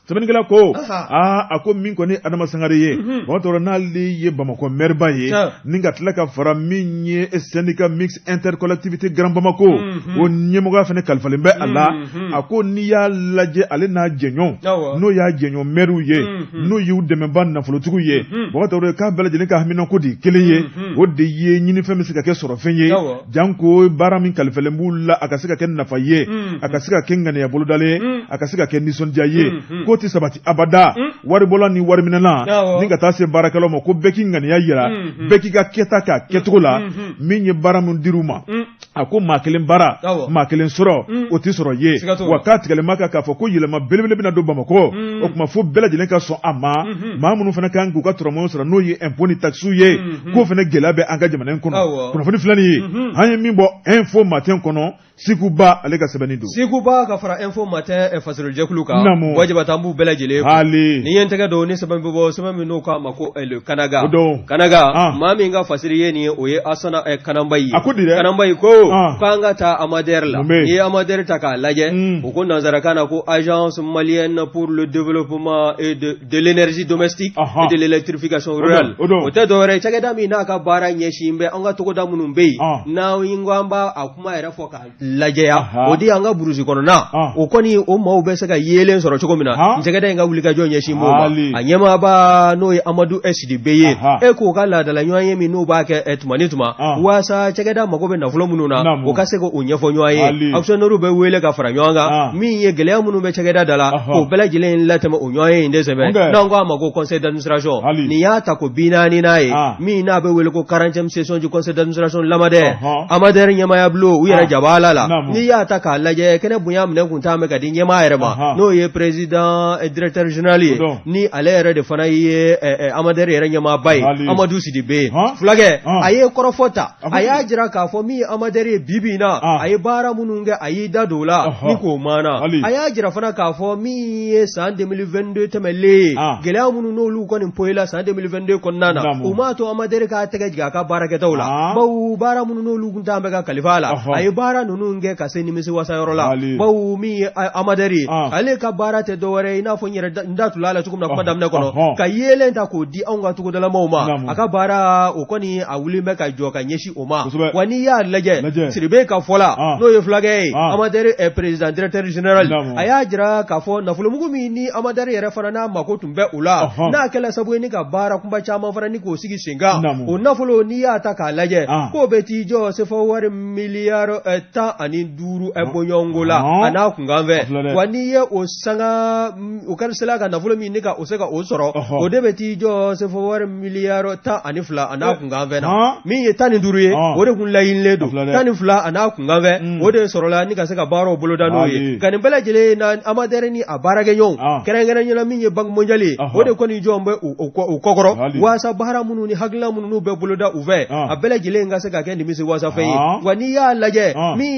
sɛbɛnnikɛla ko a ko min kɔni Adama Sangare ye o tɔrɔ n'ale ye Bamako maire ba ye ni ka tila ka fara min ye syndicat mixte intercollectivité Grand Bamako o ɲɛmɔgɔya fana kalifalen bɛ a la a ko n'i y'a lajɛ ale n'a jɛɲɔgɔn n'o y'a jɛɲɔgɔn maires ye n'o y'u dɛmɛba nafolotigiw ye o tɔrɔ k'a bɛɛ lajɛlen ka haminako de kelen ye o de ye ɲinifɛn bɛ se ka kɛ sɔrɔfɛn ye janko baara min kalifalen b'u la a ka se ka kɛ nafa ye a ka se ka kɛ ŋaniya bolodalen a ka se ka kɛ nisɔndiya ye k'o tɛ sabati abada waribɔla ni wariminɛna ni ka taa se baarakɛlaw ma ko bɛɛ k'i ŋaniya yira bɛɛ k'i ka kɛta k'a kɛcogo la min ye baara min dir'u ma a ko maa kelen baara maa kelen sɔrɔ o tɛ sɔrɔ ye wa k'a tigɛlɛma kan k'a fɔ ko yɛlɛma belebele bɛna don Bamako o tuma fo bɛɛ lajɛlen ka sɔn a ma maa minnu fana kan k'u ka tɔrɔmɔw sɔrɔ n'o ye impôt ni taxes ye k'o fana gɛlɛya bɛ an ka jamana in kɔnɔ kunnafoni filɛ nin ye an ye min bɔ info matin kɔnɔ Sikuba ale ka sɛbɛnni don Sikuba ka fara info matin fasolojɛkulu kan wajibata an b'u bɛɛ lajɛlen ni ye n tɛgɛ don ni sɛbɛn bɛ bɔ sɛbɛn min n'o k'a ma ko le Kanaga maa min ka fasiri ye nin ye o ye Asana Kanambayi Kanambayi ko k'an ka taa Amadère la n'i ye Amadère ta k'a lajɛ o ko nanzarakan na ko agence malienne pour le développement et de l'énergie domestique et de l'électrification rurale o tɛ dɔwɛrɛ cakɛda min n'a ka baara ɲɛsin bɛ an ka togoda minnu bɛ yen n'an yi ko an b'a a kuma yɛrɛ fɔ ka lajɛya o di an ka burusi kɔnɔna o kɔni o maaw bɛ se ka yeelen sɔrɔ cogo min na cakɛda in ka wulikajɔ ɲɛsin m'o ma a ɲɛmaaba n'o ye Amadu SDB ye e k'o ka laadala ɲɔgɔn ye min n'o b'a kɛ tuma ni tuma waasa cakɛda mago bɛ nafolo minnu na o ka se k'o ɲɛfɔ ɲɔgɔn ye actionnaires bɛ wele ka fara ɲɔgɔn kan min ye gɛlɛya minnu bɛ cakɛda da la k'o bɛɛ lajɛlen latɛmɛ o ɲɔgɔn ye in de sɛbɛn n'an ko a ma ko conseil d'administration nin y'a ta ko 40 n'a ye min n'a bɛ wele ko 40e session du conseil d'administration Lamadère Amadère ɲɛmaya bulon u yɛrɛ jab'a la n'i y'a ta k'a lajɛ kɛnɛ bonya minɛ kun t'a mɛn ka di ɲɛmaa yɛrɛ ma n'o ye président directeur général ye ni ale yɛrɛ de fana ye Amadère yɛrɛ ɲɛmaaba ye Amadu Sidibe fulakɛ a ye kɔrɔfɔ ta a y'a jira k'a fɔ min ye Amadère ye bibi in na a ye baara minnu kɛ a y'i da don o la ni k'o maana a y'a jira fana k'a fɔ min ye san 2022 tɛmɛlen gɛlɛya minnu n'olu kɔni poyila san 2022 kɔnɔna na o m'a to Amadère k'a tɛgɛ jigin a ka baarakɛtaw la bawo baara minnu n'olu kun t'an bɛ ka kalifa la a ye baara ninnu kɛ ka se nimisi wasayɔrɔ la bawo min ye Amadère ye ale ka baara tɛ dɔwɛrɛ i n'a fɔ n yɛrɛ n da tul'a la cogo min na kuma daminɛ kɔnɔ ka yeelen ta k'o di anw ka togodalamaw ma a ka baara o kɔni a wulen bɛ ka jɔ ka ɲɛsin o ma wa n'i y'a lajɛ Sidibe ka fɔ la n'o ye fulakɛ ye Amadère président directeur général a y'a jira k'a fɔ nafolomugu min ni Amadère yɛrɛ fana n'a mako tun bɛ o la n'a kɛla sabu ye ni ka baara kunba caman fana ni k'o sigi sen kan o nafolo n'i y'a ta k'a lajɛ k'o bɛ t'i jɔ CFA wari miliyari 10 tan ani duuru bonyongola ana kunganve wani ye o sanga o kan sela ka nafolo min ni ka o se ka o soro o de beti jo se fo war miliyaro tan ani fula ana kunganve na min ye tan ni duuru ye o de kun layin le do tan ni fula ana kunganve o de soro la ni ka se ka baro bolo da no ye kan bela jele na amadere ni abarage nyon kerengere ni la min ye bank mondiali o de koni jo mbe o kokoro wasa bara munu ni hagla munu be bolo da uve a bela jele nga se ka ke ni mi se wasa fe wani ya laje mi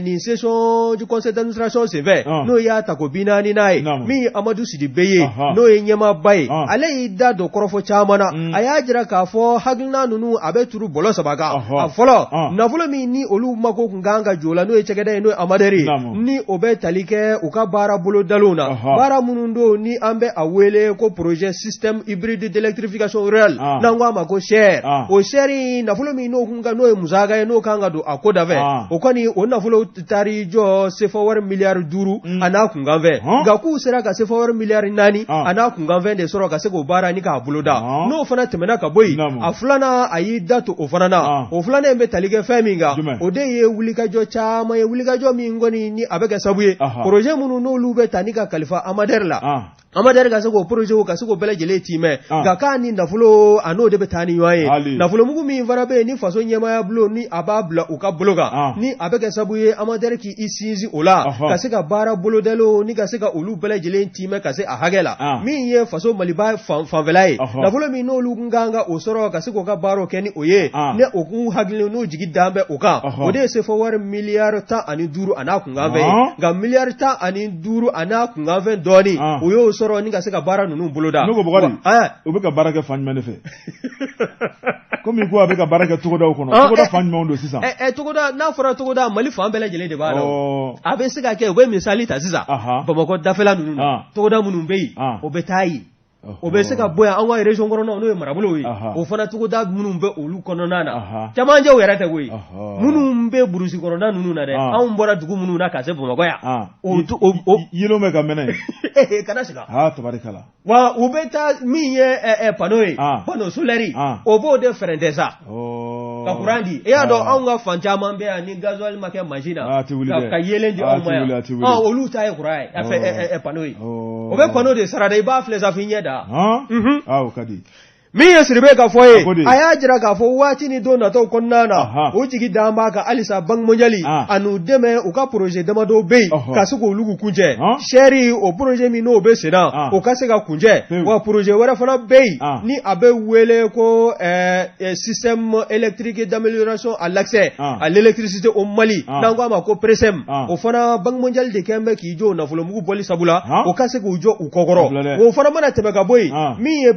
ni session du conseil d'administration c'est vrai no ya takobina ni nai mi Amadou Sidi Beye no yenyama bai ale ida do korofo chamana aya jira ka fo hagna nunu abeturu bolo sabaga afolo na fulo mi ni olu mako nganga jola no echegede no amaderi ni obe talike uka bara bolo dalona bara munundo ni ambe awele ko projet système hybride d'électrification rurale nangwa mako share o share na fulo mi no kunga no muzaga no kanga do akoda ve okoni onna fulo tari jo sefawar miliyar duru ana kunganve ga ku sera ga sefawar miliyar nani ana kunganve de soro ga sego bara ni ka buloda no fana temena ka boy aflana ayi datu ofanana oflana embe talige faminga ode ye wulika jo chama ye wulika jo mingoni ni abega sabuye projet munu no lube tanika kalifa amaderla amader ga sego projet ko sego bela jele time ga kani nafulo ano de betani yoye nafulo mugu mi varabe ni faso nyema ya blo ni ababla uka bloga ni abega sabuye amader ki isinzi ola kasika bara bolodelo ni kasika olu bela jele time kase ahagela mi ye faso maliba fanvelai nafulo mi no lu nganga osoro kasiko ka baro keni oye ne okun hagle no jigi dambe oka ode se fawar miliyar ta ani duru ana kungambe ga miliyar ta ani duru ana kungambe doni oyo soro ni kasika bara nunu boloda nugo bogari obeka baraka fanmane fe komi ko abeka baraka tugoda ukono tugoda fanme ondo sisa tugoda na fora tugoda mali fan bela jele de baro abe sika ke we misali ta sisa bamako dafela nunu tugoda munun beyi obetayi obe sika boya an wa region gorono no marabulo yi o fana tugoda munun be olu kono nana jamanje o yarata we munun be burusi gorono nunu na de an bora dugu munun na kase bamako ya o yilo me ka mena kana sika tabarikala wa ubeta miye panoy pano soleri obo de frendesa ka kurandi ya do an ga fanta man be ani gasoil make machina ka yelen di on maya olu ta e kurai afa panoy obe pano de sarada ba fleza finyeda kadi mi yesribe ka foye aya jira ka fo wati ni do na to konnana o jigi damba ka alisa bang monjali anu deme o ka projet dama do be ka suko lugu kunje sheri o projet mi no be sena o ka se ka kunje wa projet wara fana be ni abe wele ko système électrique d'amélioration à l'accès à l'électricité au Mali nangwa ma ko presem o fana bang monjali de kembe ki jo na fulo mugu boli sabula o ka se ko jo u kokoro o fana mana tebe ka boy mi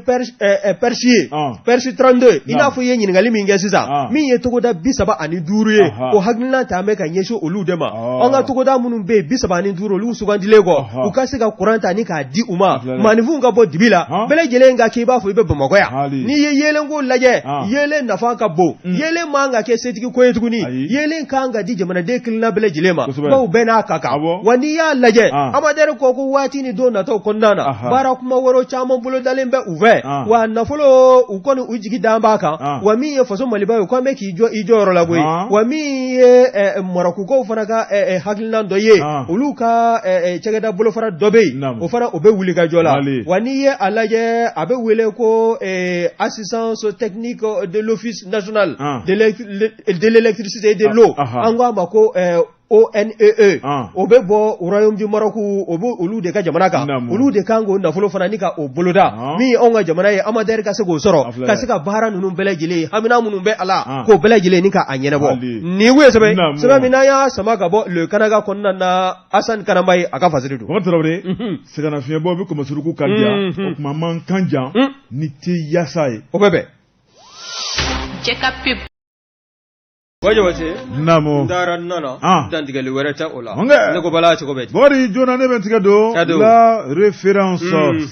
Persi 32 ina fo yen ngali minge sisa mi ye togoda bisaba ani duru ye o hagnina ta me kan yesho olu dema onga togoda munun be bisaba ani duru lu sugandile go u kasika kuranta ni ka di uma manivu nga bo dibila bele jele nga ke ba fo be bamako ya ni ye yele ngo laje yele nafa ka bo yele manga ke setiki ko yetuguni yele kanga di jamana de kilna bele jele ma ba be na kaka wani ya laje amadere ko ko wati ni do na to konnana bara kuma woro chama bulo dalembe uve wa na folo ukoni ujigi damba kan wa mi ye faso maliba ko me ki ijo rola boy wa mi ye maraku ko fana ka haglinan do ye uluka chegeda bulo fara dobe o fara obe wuli ka jola wa ni ye alaje abe wele ko assistance technique de l'office national de l'électricité et de l'eau angwa mako ONEE obe bo royaume du Maroc obo olu de ka jamana ka olu de kango na folo fana nika o boloda mi onga jamana ye amader ka se go soro ka se ka bara nunu belajile hamina munun be ala ko belajile nika anyene bo ni we sebe mina ya sama ka bo le kanaga konna na Hassan Kanambai aka fasiridu ko torobre se kana fiye bo bi ko masuruku kanja o kuma man kanja ni te yasaye o bebe check up pip waje namo ndara nana dan diga le werata ola ne ko bala ci ko beti bori jona ne ben tiga do la référence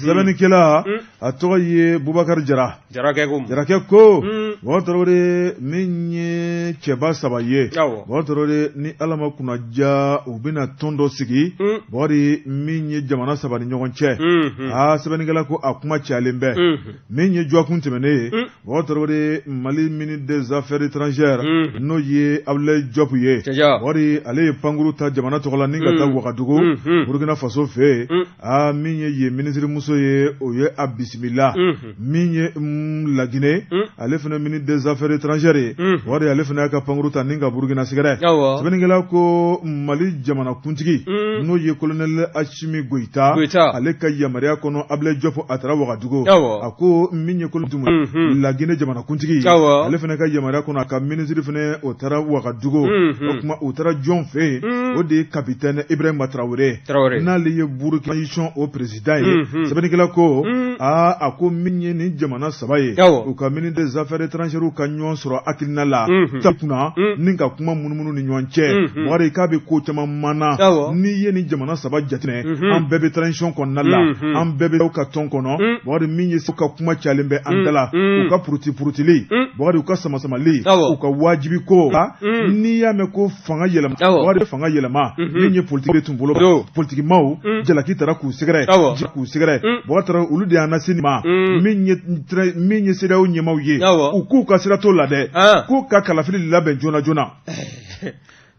zabani kila atoye Boubacar Jara ke ko wotorore minye cheba sabaye wotorore ni alama kuna ja ubina tondo sigi bori minye jamana sabani nyogonche sabani kila ko akuma chalembe minye jwa kuntemene wotorore Mali ministre des affaires étrangères no ye Abdoulaye Diop ye wari ale ye pankuru ta jamana tɔgɔla ni ka taa Wagadugu Burkina Faso fɛ min ye ministre muso ye o ye a bisimila min ye Laginɛ ale fana ministre des affaires étrangères ye wari ale fana ka pankuru ta ni ka Burkina sigɛrɛ sɛbɛnnikɛla ko Mali jamana kuntigi n'o ye colonel Assimi Goïta ale ka yamaruya kɔnɔ Abdoulaye Diop a taara Wagadugu a ko min ye colonel Laginɛ jamana kuntigi ale fana ka yamaruya kɔnɔ a ka ministre fana o taara Wagadugu o kuma o taara jɔn fɛ o de ye capitaine Ibrahima Traoré n'ale ye Burkina mission au président ye sɛbɛnnikɛla ko a ko min ye ni jamana saba ye u ka ministre des affaires étrangères ka ɲɔgɔn sɔrɔ hakilina la kunna ni ka kuma munumunu ni ɲɔgɔn cɛ wari k'a bɛ ko caman mana n'i ye ni jamana saba jateminɛ an bɛɛ bɛ transition kɔnɔna la an bɛɛ bɛ ka tɔn kɔnɔ wari min ye ka kuma cayalen bɛ an da la u ka purutili wari u ka samasamali u ka wajibi ko n'i y'a mɛn ko fanga yɛlɛma wari fanga yɛlɛma min ye politique tun bolo politique maaw jalaki taara k'u sɛgɛrɛ wari taara olu de y'an lase ma min ye CEDEAO ɲɛmaaw ye u k'u ka sira t'o la dɛ k'u ka kalafili labɛn joona joona.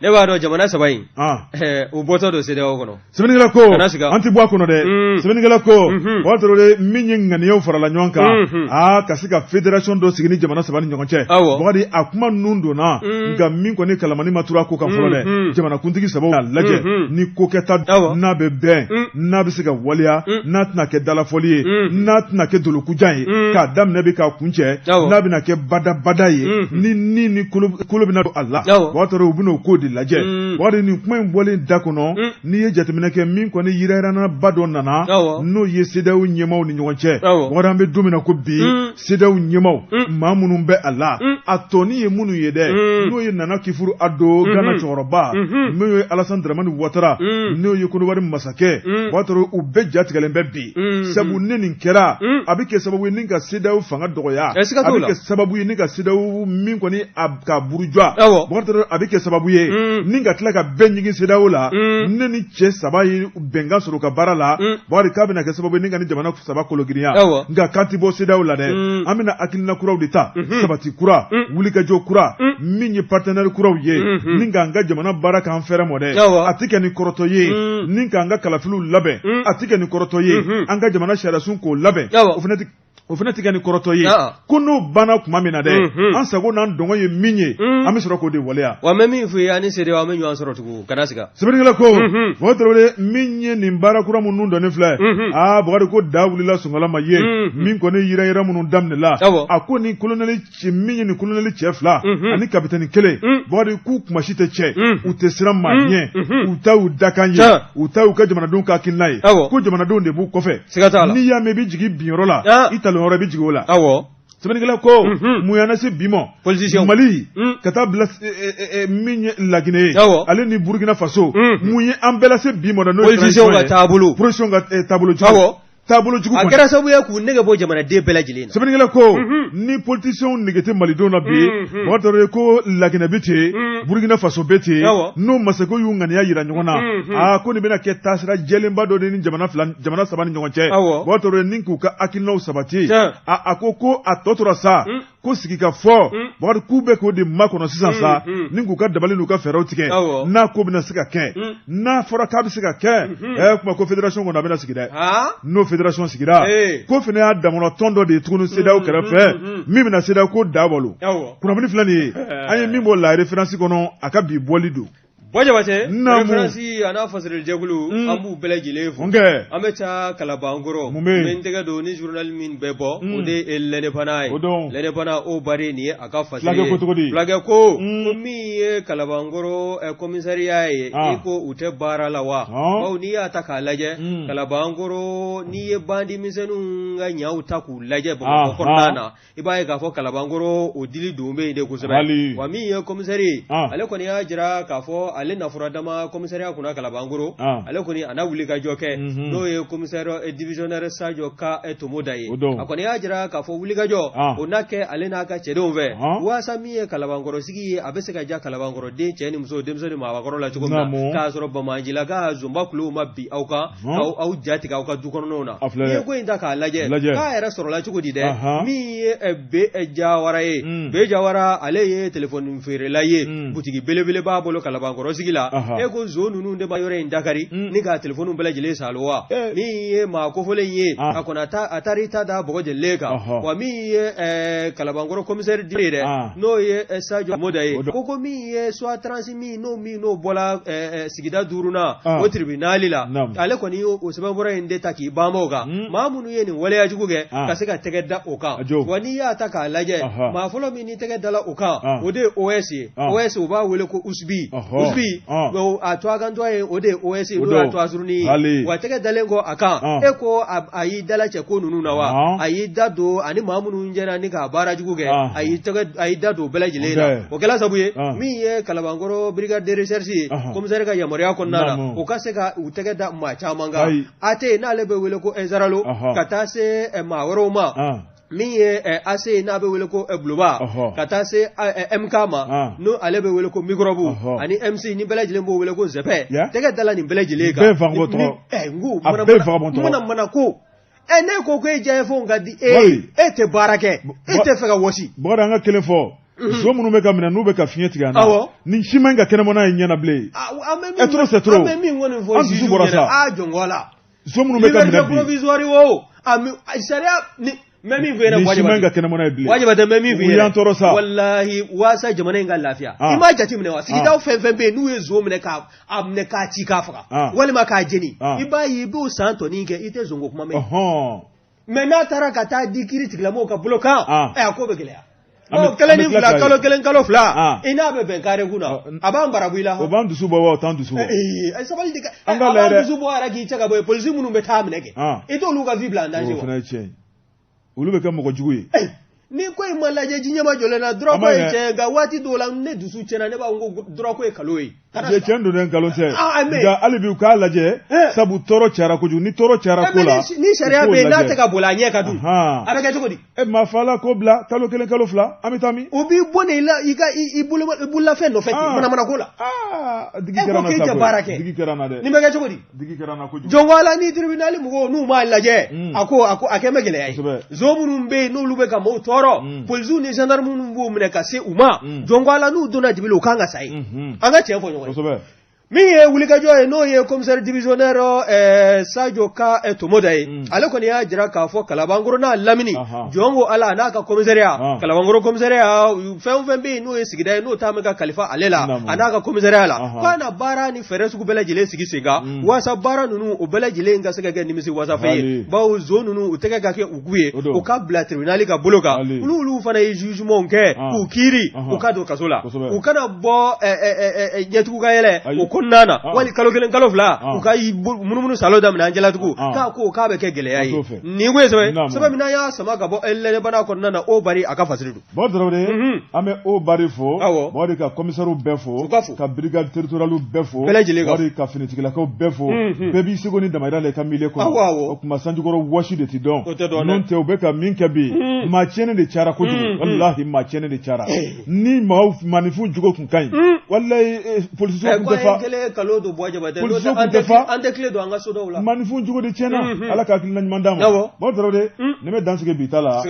Ne b'a dɔn jamana saba in u bɔtɔ don CEDEAO kɔnɔ sɛbɛnnikɛla ko an tɛ bɔ a kɔnɔ dɛ sɛbɛnnikɛla ko o y'a sɔrɔ de min ye ŋaniyaw farala ɲɔgɔn kan ka se ka fédération dɔ sigi ni jamana saba ni ɲɔgɔn cɛ Bakari a kuma ninnu donna nka min kɔni kalamani ma turu a ko kan fɔlɔ dɛ jamana kuntigi sabaw k'a lajɛ ni ko kɛta n'a bɛ bɛn n'a bɛ se ka waleya n'a tɛna kɛ dalafɔli ye n'a tɛna kɛ dolokujan ye k'a daminɛ bɛ k'a kun cɛ n'a bɛna kɛ badabada ye ni kolo bɛna don a la o y'a sɔrɔ u bɛna o ko de lajɛ wari nin kuma in bɔlen da kɔnɔ n'i ye jateminɛ kɛ min kɔni yirayirana ba dɔ nana n'o ye CEDEAO ɲɛmaaw ni ɲɔgɔn cɛ wari an bɛ don min na ko bi CEDEAO ɲɛmaaw maa minnu bɛ a la a tɔni ye minnu ye dɛ n'o ye Nana Kifuru Addo Gana cɛkɔrɔba n'o ye Alassane Dramane Ouattara n'o ye Kodowari masakɛ o y'a sɔrɔ u bɛɛ jatigɛlen bɛ bi sabu ne nin kɛra a bɛ kɛ sababu ye ni ka CEDEAO fanga dɔgɔya a bɛ kɛ sababu ye ni ka CEDEAO min kɔni ka burujua o y'a sɔrɔ a bɛ kɛ sababu ye ni ka tila ka bɛn ɲigin CEDEAO la ne ni cɛ saba ye bɛnkan sɔrɔ ka baara la bari k'a bɛna kɛ sababu ye ni ka ni jamana saba kologirinya nka kan tɛ bɔ CEDEAO la dɛ an bɛna hakilina kuraw de ta sabati kura wulikajɔ kura min ye partenaire kuraw ye ni k'an ka jamana baara k'an fɛrɛ mɔ dɛ a tɛ kɛ ni kɔrɔtɔ ye ni k'an ka kalafiliw labɛn a tɛ kɛ ni kɔrɔtɔ ye an ka jamana sariyasun k'o labɛn o fana tɛ kɛ ni kɔrɔtɔ ye ko n'o banna tuma min na dɛ an sago n'an dɔngɔ ye min ye an bɛ sɔrɔ k'o de waleya wa mɛ min fɔ ye ani CEDEAO an bɛ ɲɔgɔn sɔrɔ tugun kana siga sɛbɛnnikɛla ko o tɔrɔ min ye nin baara kura minnu dɔnnen filɛ Bakari ko da wulila Sonkala ma ye min kɔni yira minnu daminɛla a ko ni colonel min ye nin colonel cɛ fila ani capitaine kelen Bakari k'u kumasi tɛ cɛ u tɛ siran maa ɲɛ u ta u dakan ye u ta u ka jamanadenw ka hakilina ye ko jamanadenw de b'u kɔfɛ n'i y'a mɛn i bɛ jigin binyɔrɔ la i talon wɛrɛ bɛ jigin o la sɛbɛnnikɛla ko mun y'an lase bi ma Mali ka taa bila min ye Laginɛ ye ale ni Burkina Faso mun ye an bɛɛ lase bi ma n'o ye politicien ka taabolo taabolo jugu a kɛra sababu ye k'u nege bɔ jamanaden bɛɛ lajɛlen na sɛbɛnnikɛla ko ni politiciens nege tɛ malidenw na bi o tɔrɔ ye ko Laginɛ bɛ ten Burkina Faso bɛ ten n'o masakɛw y'u ŋaniya yira ɲɔgɔn na ko nin bɛna kɛ taasira jɛlenba dɔ de ni jamana saba ni ɲɔgɔn cɛ o tɔrɔ ye ni k'u ka hakilinaw sabati a ko a tɔ tora sa ko sigi ka fɔ Bakari k'u bɛ k'o de makɔnɔ sisan sa ni k'u ka dabali n'u ka fɛɛrɛw tigɛ n'a ko bɛna se ka kɛ n'a fɔra k'a bɛ se ka kɛ kuma ko fédération kɔnɔ a bɛna sigi dɛ n'o fédération sigira ko fana y'a damana tɔn dɔ de ye tuguni CEDEAO kɛrɛfɛ min bɛna CEDEAO ko da walo kunnafoni filɛ nin ye an ye min bɔ la référence kɔnɔ a ka bi bɔli don Bɔjabate référence a n'a fasɛrɛli jɛkulu an b'u bɛɛ lajɛlen fo an bɛ taa Kalabankɔrɔ min tɛgɛ don ni journal min bɛ bɔ o de ye l'indépendant ye l'indépendant o bari nin ye a ka fasɛrɛ ye fulakɛ ko min ye Kalabankɔrɔ commissariat ye i ko u tɛ baara la wa bawo n'i y'a ta k'a lajɛ Kalabankɔrɔ n'i ye bandi misɛnninw ka ɲaw ta k'u lajɛ Bamakɔ kɔnɔna na i b'a ye k'a fɔ Kalabankɔrɔ o dili don bɛ yen de kosɛbɛ wa min ye commissariat ale kɔni y'a jira k'a fɔ ale na fura dama commissariat kuna Kalabangoro ale koni ana wuli ka jɔ kɛ n'o ye commissaire divisionnaire Sadio Ka Tomoda ye a kɔni y'a jira k'a fɔ wuli ka jɔ o n'a kɛ ale n'a ka cɛdenw fɛ waasa min ye Kalabangoro sigi ye a bɛ se ka ja Kalabangoro den cɛ ni muso denmisɛnnin maabakɔrɔ la cogo min na k'a sɔrɔ Bamajila ka zomba kulo ma bi aw kan aw jatigɛ aw ka du kɔnɔnaw na i ye ko in ta k'a lajɛ k'a yɛrɛ sɔrɔla cogo di dɛ min ye B Jawara ye B Jawara ale ye téléphone feerela ye butigi belebele b'a bolo Kalabangoro sigi la e ko zo ninnu de ma yɔrɔ in dakari ni ka téléphone bɛɛ lajɛlen salo wa min ye maa kofɔlen ye a kɔni a taara i ta da bɔgɔ jɛlen kan wa min ye Kalabangoro commissaire dire dɛ n'o ye Sadio Moda ye ko min ye soit transi min n'o bɔla sigida 5nan o tribunal la ale kɔni ye o sɛbɛnbɔra in de ta k'i banbɔ o kan maa minnu ye nin waleya jugu kɛ ka se ka tɛgɛ da o kan wa n'i y'a ta k'a lajɛ maa fɔlɔ min ni tɛgɛ dala o kan o de ye OS ye OS o b'a wele ko Usbi a to a kan tɔ ye o de ye OS n'o y'a to a surunni ye wa tɛgɛ dalen kɔ a kan e ko a y'i dala cɛ ko ninnu na wa a y'i da don ani maa minnu jɛra ni k'a baara jugu kɛ a y'i da don bɛɛ lajɛlen na o kɛla sabu ye min ye Kalabangoro brigade de recherche ye commissaire ka yamaruya kɔnɔna na o ka se ka u tɛgɛ da maa caman kan a tɛ n'ale bɛ wele ko Enzaralo ka taa se maa wɛrɛw ma min ye AC n'a bɛ wele ko Buloba ka taa se MK ma n'o ale bɛ wele ko Microbe ani MC ni bɛɛ lajɛlen b'o wele ko Zɛpɛ tɛgɛ dala nin bɛɛ lajɛlen kan mana ko ne ko e diya ye fo nka di e tɛ baara kɛ e tɛ fɛ ka wɔsi bakari an ka kelen fɔ so minnu bɛ ka minɛ n'u bɛ ka fiɲɛ tigɛ an na ni si man ka kɛnɛmana ye ɲɛna bilen e trop c'est trop an bɛ min kɔni fɔ dusu bɔra sa jɔngɔ la so minnu bɛ ka minɛ bi provisoire wo sariya ni mɛ min fɛ ni si man ka kɛnɛmana ye bilen wajiba tɛ mɛ min fɛ yan tɔɔrɔ sa wallahi waasa jamana in ka lafiya i m'a jate minɛ wa sigidaw fɛn fɛn bɛ yen n'u ye zo minɛ k'a minɛ k'a ci k'a faga walima k'a jeni i b'a ye i b'o san tɔnin kɛ i tɛ zonko kuma mɛn mɛ n'a taara ka taa di kiiri tigilamɔgɔw ka bolo kan a ko bɛ gɛlɛya kelen ni fila kalo kelen kalo fila i n'a bɛ bɛn kare kun na a b'an barabu i la o b'an dusu bɔ wa o t'an dusu bɔ sabali de a b'an dusu bɔ yɛrɛ k'i cɛ ka bɔ yen polisi minnu bɛ taa minɛ kɛ i t'olu ka vie bila en danger wa o fana ye tiɲɛ ye olu bɛ kɛ mɔgɔ jugu ye ni ko in ma lajɛ diɲɛ ma jɔlen na dɔrɔn ko ye tiɲɛ nka waati dɔw la ne dusu tiɲɛna ne b'a fɔ ko dɔrɔn ko ye kalo ye tiɲɛ don dɛ nkalon tɛ nka hali bi u k'a lajɛ sabu tɔɔrɔ cayara kojugu ni tɔɔrɔ cayara ko la ni sariya bɛ yen n'a tɛ ka boli a ɲɛ ka dun a bɛ kɛ cogo di maa fala ko bila kalo kelen kalo fila an bɛ taa min o b'i bɔ ne la i ka i bololafɛn nɔfɛ ten manamana ko la digi kɛra na e ko k'i tɛ baara kɛ digi kɛra na dɛ nin bɛ kɛ cogo di digi kɛra na kojugu jɔn ko ala ni tribunal mɔgɔw n'u m'a lajɛ a kɛ mɛ gɛlɛya ye zo minnu bɛ yen n'olu bɛ ka maaw tɔɔrɔ polisiw ni gendarme minnu b'u minɛ ka se u ma jɔn ko ala n'u donna dibi la u kan ka sa ye an ka tiɲɛ fɔ ɲɔgɔn ye min ye wulikajɔ ye n'o ye commissaire divisionnaire Sadio Ka Tomoda ye ale kɔni y'a jira k'a fɔ Kalabangoro n'a lamini jɔn ko ala n'a ka commissariat Kalabangoro commissariat fɛn o fɛn bɛ yen n'o ye sigida ye n'o taa mɛ ka kalifa ale la a n'a ka commissariat la k'a na baara ni fɛɛrɛ sugu bɛɛ lajɛlen sigi sen kan waasa baara ninnu o bɛɛ lajɛlen ka se ka kɛ nimisi wasafɛn ye bawo zo ninnu u tɛgɛ ka kɛ u gu ye u ka bila tribunal ka bolo kan olu fana ye jugement kɛ k'u kiiri u ka don kaso la u kana bɔ ɲɛtugu ka yɛlɛ kɔnɔna na wali kalo kelen kalo fila u ka munumunu salo daminɛ an jalatugu k'a ko k'a bɛ kɛ gɛlɛya ye nin ko ye sɛbɛn min y'a sama ka bɔ lɛnɛbana kɔnɔna na o bari a ka fasiri don bon Tarawele an bɛ o bari fo o de ka commissaire bɛɛ fo ka brigade territoriale bɛɛ fo o de ka finitigilakaw bɛɛ fo bɛɛ b'i seko ni damayira la i ka milieu kɔnɔ o tuma sanjikɔrɔ wɔsi de tɛ dɔn n'o tɛ u bɛ ka min kɛ bi maa tiɲɛni de cayara kojugu walahi maa tiɲɛni de cayara ni maaninfin jogo tun ka ɲi walahi polisiw tun tɛ fa kalo do bɔ jaba an tɛ tile don an ka so dɔw la maninfin jogo de tiɲɛna ala ka hakilina ɲuman d'an ma bon Tarawele ne bɛ dansigi bi ta la